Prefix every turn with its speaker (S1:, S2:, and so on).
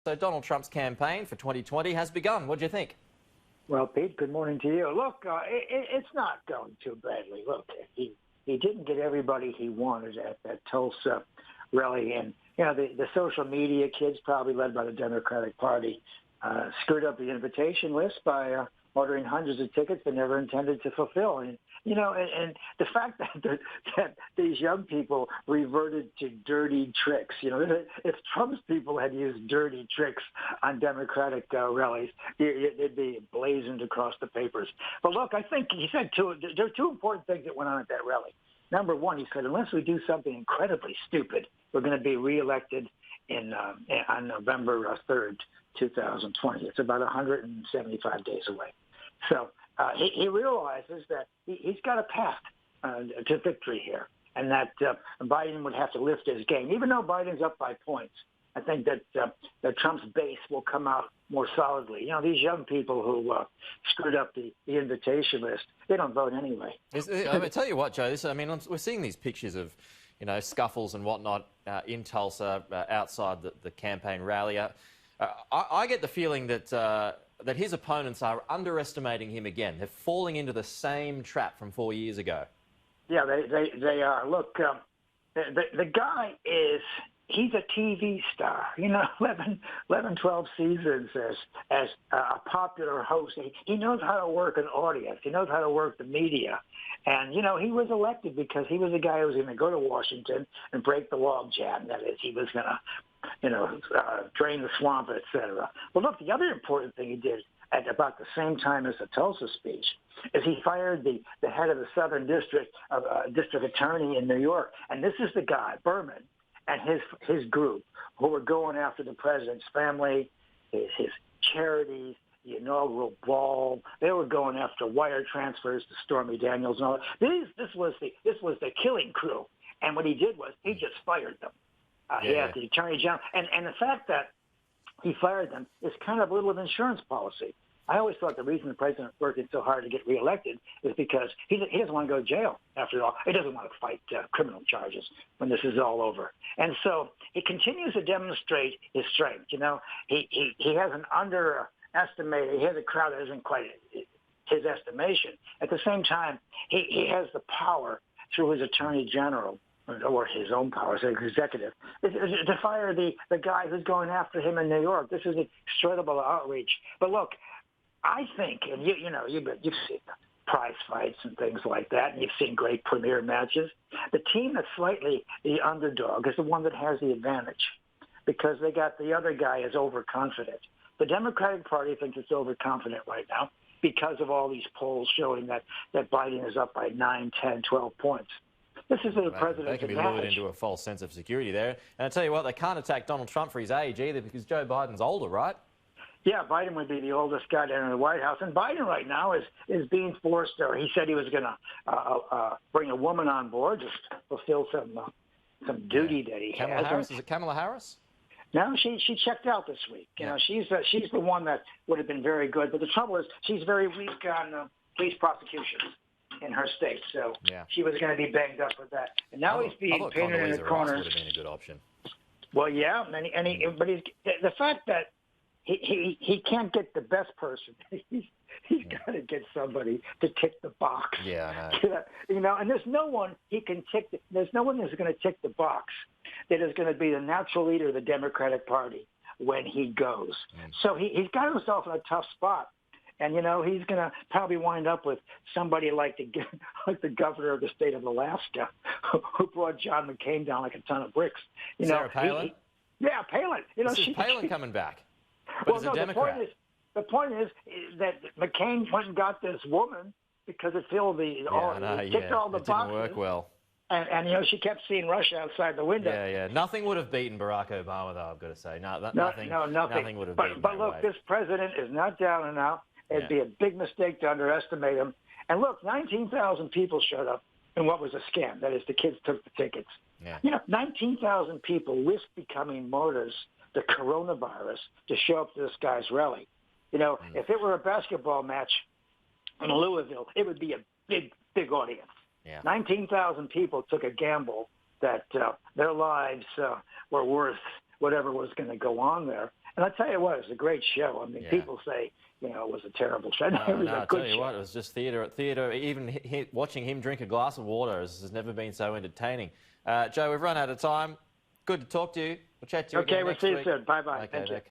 S1: So Donald Trump's campaign for 2020 has begun. What do you think?
S2: Well, Pete, good morning to you. Look, it's not going too badly. Look, he didn't get everybody he wanted at that Tulsa rally. And, you know, the social media kids, probably led by the Democratic Party, screwed up the invitation list by ordering hundreds of tickets they never intended to fulfill. And, you know, and the fact that these young people reverted to dirty tricks, you know, if Trump's people had used dirty tricks on Democratic rallies, it'd be blazoned across the papers. But look, I think he said there are two important things that went on at that rally. Number one, he said, unless we do something incredibly stupid, we're going to be reelected on November 3rd, 2020. It's about 175 days away. So he realizes that he's got a path to victory here, and that Biden would have to lift his game. Even though Biden's up by points, I think that Trump's base will come out more solidly. You know, these young people who screwed up the invitation list, they don't vote anyway.
S1: I tell you what, Joe, we're seeing these pictures of, you know, scuffles and whatnot in Tulsa outside the campaign rally. I get the feeling that his opponents are underestimating him again. They're falling into the same trap from 4 years ago.
S2: Yeah, they are. Look, the guy he's a TV star, you know, 11, 12 seasons as a popular host. He knows how to work an audience. He knows how to work the media. And, you know, he was elected because he was the guy who was going to go to Washington and break the log jam. That is, he was going to, you know, drain the swamp, et cetera. But look, the other important thing he did at about the same time as the Tulsa speech is he fired the head of the Southern District Attorney in New York. And this is the guy, Berman, and his group who were going after the president's family, his charities, the inaugural ball. They were going after wire transfers to Stormy Daniels and all that. This was the killing crew. And what he did was he just fired them. He had the Attorney General. And the fact that he fired them is kind of a little of insurance policy. I always thought the reason the president working so hard to get reelected is because he doesn't want to go to jail, after all. He doesn't want to fight criminal charges when this is all over. And so he continues to demonstrate his strength. You know, he has an underestimated, he has a crowd that isn't quite his estimation. At the same time, he has the power through his Attorney General, or his own power as an executive, to fire the guy who's going after him in New York. This is incredible outreach. But look, I think, and you've seen prize fights and things like that, and you've seen great premier matches. The team that's slightly the underdog is the one that has the advantage because they got the other guy is overconfident. The Democratic Party thinks it's overconfident right now because of all these polls showing that Biden is up by 9, 10, 12 points. This is the president's
S1: They can be lured into a false sense of security there. And I tell you what, they can't attack Donald Trump for his age either because Joe Biden's older, right?
S2: Yeah, Biden would be the oldest guy down in the White House. And Biden right now is being forced, or he said he was going to bring a woman on board, just fulfill some duty that he
S1: Kamala
S2: has.
S1: Harris? Is it Kamala Harris?
S2: No, she checked out this week. You know, she's the one that would have been very good. But the trouble is she's very weak on police prosecutions in her state. So she was going to be banged up with that. And now he's being painted in the corner.
S1: Would have been a good option.
S2: Well, yeah, but the fact that he can't get the best person. He's got to get somebody to tick the box.
S1: Yeah, I know.
S2: You know, and there's no one he can tick. There's no one that's going to tick the box that is going to be the natural leader of the Democratic Party when he goes. So he's got himself in a tough spot. And, you know, he's going to probably wind up with somebody like the governor of the state of Alaska who brought John McCain down like a ton of bricks. You
S1: Sarah Palin?
S2: Yeah, Palin. You know,
S1: Palin coming back. But as a Democrat.
S2: The point is that McCain went and got this woman because it filled ticked all the boxes.
S1: Didn't work well.
S2: And you know, she kept seeing Russia outside the window.
S1: Yeah. Nothing would have beaten Barack Obama, though, I've got to say. Nothing would have beaten
S2: But look, this president is not down and out. It'd be a big mistake to underestimate him. And look, 19,000 people showed up in what was a scam. That is, the kids took the tickets.
S1: Yeah.
S2: You know, 19,000 people risked becoming martyrs, the coronavirus, to show up to this guy's rally. You know, if it were a basketball match in Louisville, it would be a big audience.
S1: Yeah.
S2: 19,000 people took a gamble that their lives were worth whatever was going to go on there. And I'll tell you what, it was a great show. I mean,
S1: Yeah.
S2: people say, it was a terrible show. No, it was
S1: No,
S2: a
S1: I
S2: good
S1: tell you
S2: show.
S1: what, it was just theatre. Even watching him drink a glass of water has never been so entertaining. Joe, we've run out of time. Good to talk to you. We'll chat to you again
S2: Okay, we'll
S1: next
S2: see you
S1: week.
S2: soon. Bye-bye.
S1: Okay,
S2: Thank you.
S1: Nick.